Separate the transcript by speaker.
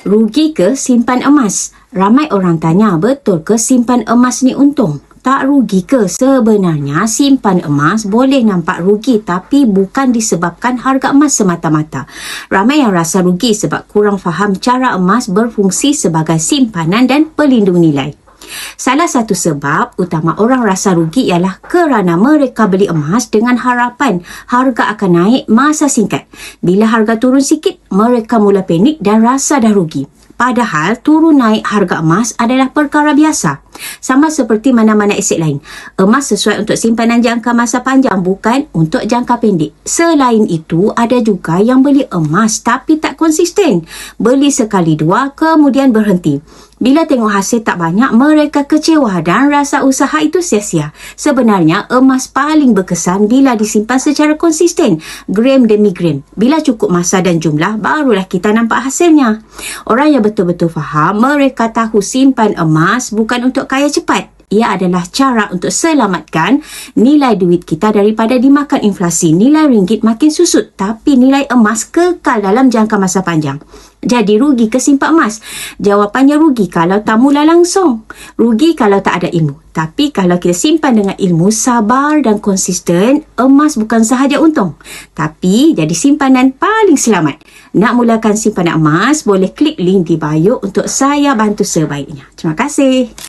Speaker 1: Rugi ke simpan emas? Ramai orang tanya, betul ke simpan emas ni untung? Tak rugi ke? Sebenarnya simpan emas boleh nampak rugi tapi bukan disebabkan harga emas semata-mata. Ramai yang rasa rugi sebab kurang faham cara emas berfungsi sebagai simpanan dan pelindung nilai. Salah satu sebab utama orang rasa rugi ialah kerana mereka beli emas dengan harapan harga akan naik masa singkat. Bila harga turun sikit, mereka mula panik dan rasa dah rugi. Padahal turun naik harga emas adalah perkara biasa. Sama seperti mana-mana aset lain. Emas sesuai untuk simpanan jangka masa panjang, bukan untuk jangka pendek. Selain itu, ada juga yang beli emas tapi tak konsisten. Beli sekali dua, kemudian berhenti. Bila tengok hasil tak banyak, mereka kecewa dan rasa usaha itu sia-sia. Sebenarnya, emas paling berkesan bila disimpan secara konsisten, gram demi gram. Bila cukup masa dan jumlah, barulah kita nampak hasilnya. Orang yang betul-betul faham, mereka tahu simpan emas bukan untuk kaya cepat. Ia adalah cara untuk selamatkan nilai duit kita daripada dimakan inflasi. Nilai ringgit makin susut, tapi nilai emas kekal dalam jangka masa panjang. Jadi rugi ke simpan emas? Jawapannya rugi kalau tak mula langsung. Rugi kalau tak ada ilmu. Tapi kalau kita simpan dengan ilmu, sabar dan konsisten, emas bukan sahaja untung, tapi jadi simpanan paling selamat. Nak mulakan simpanan emas, boleh klik link di bio untuk saya bantu sebaiknya. Terima kasih.